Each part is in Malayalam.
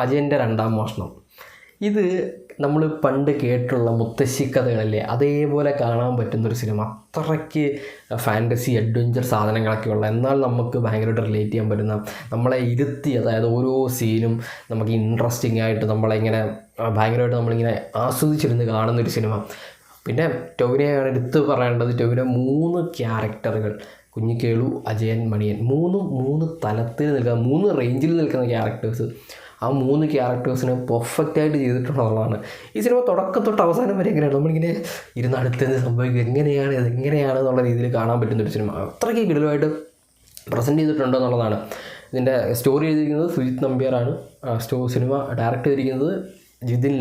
അജയൻ്റെ രണ്ടാം മോഷണം. ഇത് നമ്മൾ പണ്ട് കേട്ടുള്ള മുത്തശ്ശി കഥകളല്ലേ, അതേപോലെ കാണാൻ പറ്റുന്നൊരു സിനിമ. അത്രയ്ക്ക് ഫാൻറ്റസി അഡ്വഞ്ചർ സാധനങ്ങളൊക്കെയുള്ള, എന്നാൽ നമുക്ക് ഭയങ്കരമായിട്ട് റിലേറ്റ് ചെയ്യാൻ പറ്റുന്ന, നമ്മളെ ഇരുത്തി, അതായത് ഓരോ സീനും നമുക്ക് ഇൻട്രസ്റ്റിംഗ് ആയിട്ട് നമ്മളിങ്ങനെ ഭയങ്കരമായിട്ട് നമ്മളിങ്ങനെ ആസ്വദിച്ചിരുന്ന് കാണുന്നൊരു സിനിമ. പിന്നെ ടൊവിനോയാണ് എടുത്ത് പറയേണ്ടത്. ടൊവിനോ 3 ക്യാരക്ടറുകൾ, കുഞ്ഞിക്കേളു, അജയൻ, മണിയൻ, മൂന്ന് തലത്തിൽ നിൽക്കുന്ന, 3 റേഞ്ചിൽ നിൽക്കുന്ന ക്യാരക്ടേഴ്സ്. ആ 3 ക്യാരക്ടേഴ്സിനെ പെർഫെക്റ്റായിട്ട് ചെയ്തിട്ടുള്ളതാണ്. ഈ സിനിമ തുടക്കം തൊട്ട് അവസാനം വരെ എങ്ങനെയാണ് നമ്മളിങ്ങനെ ഇരുന്ന് അടുത്തത് സംഭവിക്കുക, എങ്ങനെയാണ് എന്നുള്ള രീതിയിൽ കാണാൻ പറ്റുന്നൊരു സിനിമ. അത്രയ്ക്ക് കിടിലമായിട്ട് പ്രസൻറ്റ് ചെയ്തിട്ടുണ്ടോ എന്നുള്ളതാണ്. ഇതിൻ്റെ സ്റ്റോറി എഴുതിയിരിക്കുന്നത് സുജിത് നമ്പ്യാറാണ്. സിനിമ ഡയറക്റ്റ് ചെയ്തിരിക്കുന്നത് ജിതിൻ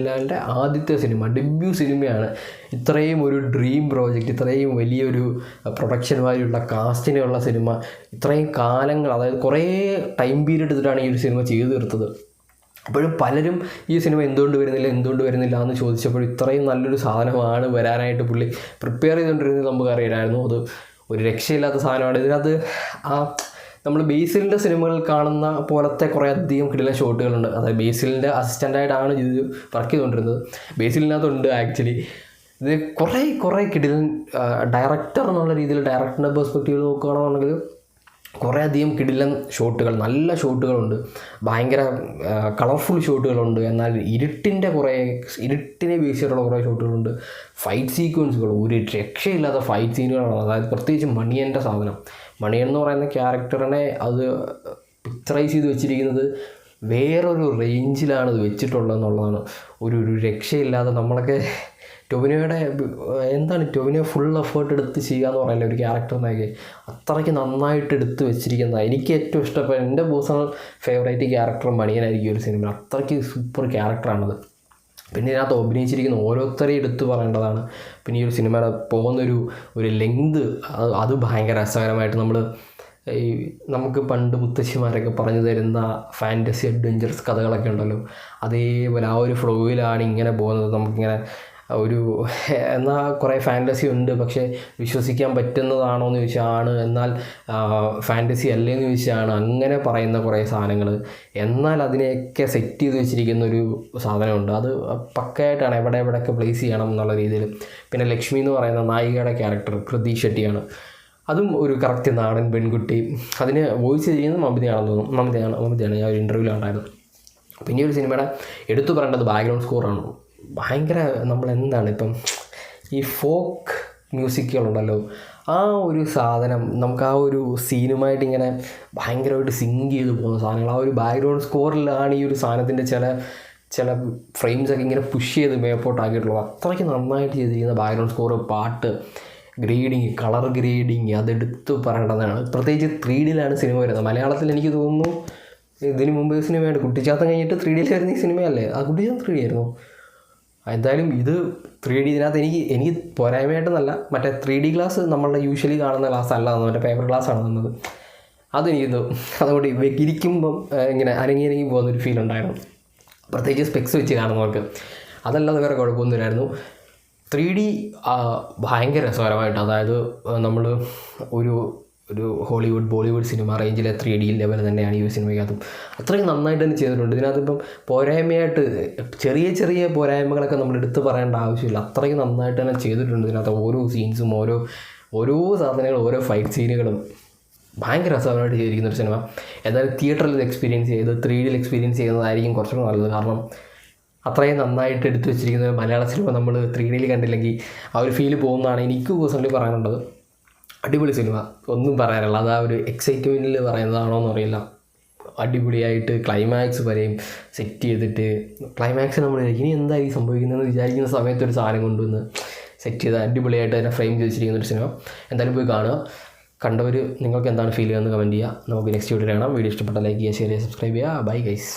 ലാലിൻ്റെ ആദ്യത്തെ സിനിമ, ഡെബ്യൂ സിനിമയാണ്. ഇത്രയും ഒരു ഡ്രീം പ്രോജക്റ്റ്, ഇത്രയും വലിയൊരു പ്രൊഡക്ഷൻ വാല്യുള്ള കാസ്റ്റിനുള്ള സിനിമ, ഇത്രയും കാലങ്ങൾ, അതായത് കുറേ ടൈം പീരീഡ് എടുത്തിട്ടാണ് ഈ ഒരു സിനിമ ചെയ്തു തീർത്തത്. അപ്പോഴും പലരും ഈ സിനിമ എന്തുകൊണ്ട് വരുന്നില്ല എന്ന് ചോദിച്ചപ്പോൾ ഇത്രയും നല്ലൊരു സാധനമാണ് വരാനായിട്ട് പുള്ളി പ്രിപ്പയർ ചെയ്തുകൊണ്ടിരുന്നത് നമുക്കറിയാമായിരുന്നു. അത് ഒരു രക്ഷയില്ലാത്ത സാധനമാണ്. ഇതിനകത്ത് നമ്മൾ ബേസിലിൻ്റെ സിനിമകൾ കാണുന്ന പോലത്തെ കുറേ അധികം കിടിലൻ ഷോട്ടുകളുണ്ട്. അതായത് ബേസിലിൻ്റെ അസിസ്റ്റൻ്റായിട്ടാണ് ഇത് വർക്ക് ചെയ്തുകൊണ്ടിരുന്നത്. ബേസിലിനകത്തുണ്ട് ആക്ച്വലി. ഇത് കുറേ കിടിലൻ ഡയറക്ടർ എന്നുള്ള രീതിയിൽ, ഡയറക്ടറിൻ്റെ പെർസ്പെക്റ്റീവ് നോക്കുകയാണെന്നുണ്ടെങ്കിൽ കുറേ അധികം കിടിലൻ ഷോട്ടുകൾ, നല്ല ഷോട്ടുകളുണ്ട്, ഭയങ്കര കളർഫുൾ ഷോട്ടുകളുണ്ട്. എന്നാൽ ഇരുട്ടിനെ ബേസ് ചെയ്തിട്ടുള്ള കുറേ ഷോട്ടുകളുണ്ട്. ഫൈറ്റ് സീക്വൻസുകൾ, ഒരു രക്ഷയില്ലാത്ത ഫൈറ്റ് സീനുകളാണ്. അതായത് പ്രത്യേകിച്ച് മണിയൻ്റെ സാധനം, മണിയൻ എന്ന് പറയുന്ന ക്യാരക്ടറിനെ അത് പിക്ചറൈസ് ചെയ്ത് വെച്ചിരിക്കുന്നത് വേറൊരു റേഞ്ചിലാണ് ഇത് വെച്ചിട്ടുള്ളത് എന്നുള്ളതാണ്. ഒരു രക്ഷയില്ലാതെ നമ്മളൊക്കെ ടൊവിനോ ഫുൾ എഫേർട്ട് എടുത്ത് ചെയ്യുക എന്ന് പറയില്ല ഒരു ക്യാരക്ടറിനൊക്കെ, അത്രയ്ക്ക് നന്നായിട്ട് എടുത്ത് വെച്ചിരിക്കുന്നതാണ്. എനിക്ക് ഏറ്റവും ഇഷ്ടപ്പെട്ട, എൻ്റെ പേഴ്സണൽ ഫേവറേറ്റ് ക്യാരക്ടർ മണിയനായിരിക്കും ഒരു സിനിമ. അത്രയ്ക്ക് സൂപ്പർ ക്യാരക്ടറാണത്. പിന്നെ ഇതിനകത്ത് അഭിനയിച്ചിരിക്കുന്ന ഓരോരുത്തരെയും എടുത്തു പറയേണ്ടതാണ്. പിന്നെ ഈ ഒരു സിനിമയുടെ പോകുന്നൊരു ലെങ്ത്, അത് ഭയങ്കര രസകരമായിട്ട് നമുക്ക് പണ്ട് മുത്തശ്ശിമാരൊക്കെ പറഞ്ഞു തരുന്ന ഫാൻറ്റസി അഡ്വഞ്ചറസ് കഥകളൊക്കെ ഉണ്ടല്ലോ, അതേപോലെ ആ ഒരു ഫ്ലോയിലാണ് ഇങ്ങനെ പോകുന്നത്. നമുക്കിങ്ങനെ എന്നാൽ കുറേ ഫാൻറ്റസി ഉണ്ട്, പക്ഷേ വിശ്വസിക്കാൻ പറ്റുന്നതാണോ എന്ന് ചോദിച്ചാൽ ആണ്, എന്നാൽ ഫാൻറ്റസി അല്ലേന്ന് ചോദിച്ചാണ്, അങ്ങനെ പറയുന്ന കുറേ സാധനങ്ങൾ. എന്നാൽ അതിനെയൊക്കെ സെറ്റ് ചെയ്ത് വെച്ചിരിക്കുന്ന ഒരു സാധനമുണ്ട്. അത് പക്കയായിട്ടാണ് എവിടെയൊക്കെ പ്ലേസ് ചെയ്യണം എന്നുള്ള രീതിയിൽ. പിന്നെ ലക്ഷ്മി എന്ന് പറയുന്ന നായികയുടെ ക്യാരക്ടർ കൃതി ഷെട്ടിയാണ്. അതും ഒരു കറക്റ്റ് നാടൻ പെൺകുട്ടി. അതിന് വോയിസ് ചെയ്യുന്നത് മമതയാണെന്ന് തോന്നുന്നു. മമതയാണ് ഞാൻ ഒരു ഇൻ്റർവ്യൂവിൽ ഉണ്ടായിരുന്നു. പിന്നെ ഒരു സിനിമയുടെ എടുത്തു പറയേണ്ടത് ബാക്ക്ഗ്രൗണ്ട് സ്കോറാണ്. ഭയങ്കര ഇപ്പം ഈ ഫോക്ക് മ്യൂസിക്കുകളുണ്ടല്ലോ, ആ ഒരു സാധനം നമുക്ക് ആ ഒരു സീനുമായിട്ട് ഇങ്ങനെ ഭയങ്കരമായിട്ട് സിങ്ക് ചെയ്ത് പോകുന്ന സാധനങ്ങൾ, ആ ഒരു ബാക്ക്ഗ്രൗണ്ട് സ്കോറിലാണ് ഈ ഒരു സാധനത്തിൻ്റെ ചില ഫ്രെയിംസൊക്കെ ഇങ്ങനെ പുഷ് ചെയ്ത് മേപ്പോട്ടാക്കിയിട്ടുള്ളത്. അത്രയ്ക്ക് നന്നായിട്ട് ചെയ്തിരിക്കുന്ന ബാക്ക്ഗ്രൗണ്ട് സ്കോർ, പാട്ട്, ഗ്രേഡിങ്, കളർ ഗ്രേഡിങ്, അതെടുത്ത് പറയേണ്ടതാണ്. പ്രത്യേകിച്ച് 3Dയിലാണ് സിനിമ വരുന്നത്. മലയാളത്തിൽ എനിക്ക് തോന്നുന്നു ഇതിന് മുമ്പ് സിനിമയാണ് കുട്ടിച്ചാത്തം കഴിഞ്ഞിട്ട് 3Dയിൽ വരുന്ന ഈ സിനിമയല്ലേ? ആ കുട്ടിച്ചാത്തം 3D ആയിരുന്നു. എന്തായാലും ഇത് 3D, ഇതിനകത്ത് എനിക്ക് പോരായ്മയായിട്ടെന്നല്ല, മറ്റേ 3D ഗ്ലാസ് നമ്മളുടെ യൂഷ്വലി കാണുന്ന ഗ്ലാസ് അല്ല, മറ്റേ പേപ്പർ ഗ്ലാസ്സാണ് തന്നത്. അതെനിക്ക് അതുകൊണ്ട് ഇരിക്കുമ്പം ഇങ്ങനെ അനങ്ങി പോകുന്നൊരു ഫീൽ ഉണ്ടായിരുന്നു, പ്രത്യേകിച്ച് സ്പെക്സ് വെച്ച് കാണുന്നവർക്ക്. അതല്ലാതെ വേറെ കുഴപ്പമൊന്നുമില്ലായിരുന്നു. 3D ഭയങ്കര രസകരമായിട്ട്, അതായത് നമ്മൾ ഒരു ഹോളിവുഡ് ബോളിവുഡ് സിനിമ റേഞ്ചിലെ 3D ലെവൽ തന്നെയാണ് ഈ സിനിമയ്ക്കകത്തും. അത്രയും നന്നായിട്ട് തന്നെ ചെയ്തിട്ടുണ്ട്. ഇതിനകത്തിപ്പം പോരായ്മയായിട്ട് ചെറിയ പോരായ്മകളൊക്കെ നമ്മൾ എടുത്ത് പറയേണ്ട ആവശ്യമില്ല. അത്രയും നന്നായിട്ട് തന്നെ ചെയ്തിട്ടുണ്ട്. ഇതിനകത്ത് ഓരോ സീൻസും ഓരോ സാധനങ്ങളും, ഓരോ ഫൈറ്റ് സീനുകളും ഭയങ്കര രസകരമായിട്ട് ചെയ്തിരിക്കുന്നൊരു സിനിമ. എന്തായാലും തിയേറ്ററിൽ ഇത് എക്സ്പീരിയൻസ് ചെയ്ത് 3Dയിൽ എക്സ്പീരിയൻസ് ചെയ്യുന്നതായിരിക്കും കുറച്ചുകൂടെ നല്ലത്. കാരണം അത്രയും നന്നായിട്ട് എടുത്തു വെച്ചിരിക്കുന്ന മലയാള സിനിമ നമ്മൾ 3Dയിൽ കണ്ടില്ലെങ്കിൽ ആ ഒരു ഫീല് പോകുന്നതാണ് എനിക്ക് പേഴ്സണലി പറയാനുള്ളത്. അടിപൊളി സിനിമ, ഒന്നും പറയാനില്ല. അത് ആ ഒരു എക്സൈറ്റ്മെൻറ്റിൽ പറയുന്നതാണോ എന്നറിയില്ല. അടിപൊളിയായിട്ട് ക്ലൈമാക്സ് വരെയും സെറ്റ് ചെയ്തിട്ട്, ക്ലൈമാക്സ് നമ്മൾ ഇനി എന്തായിരിക്കും സംഭവിക്കുന്നതെന്ന് വിചാരിക്കുന്ന സമയത്ത് ഒരു സാധനം കൊണ്ടുവന്ന് സെറ്റ് ചെയ്ത് അടിപൊളിയായിട്ട് അതിനെ ഫ്രെയിം ചെയ്ത് വെച്ചിരിക്കുന്നൊരു സിനിമ. എന്തായാലും പോയി കാണുക. കണ്ടവർ നിങ്ങൾക്ക് എന്താണ് ഫീൽ ചെയ്യുന്നത് കമൻറ്റ് ചെയ്യുക. നമുക്ക് നെക്സ്റ്റ് വീഡിയോ കാണാം. വീഡിയോ ഇഷ്ടപ്പെട്ട ലൈക്ക് ചെയ്യുക, ഷെയർ ചെയ്യുക, സബ്സ്ക്രൈബ് ചെയ്യുക. Bye guys.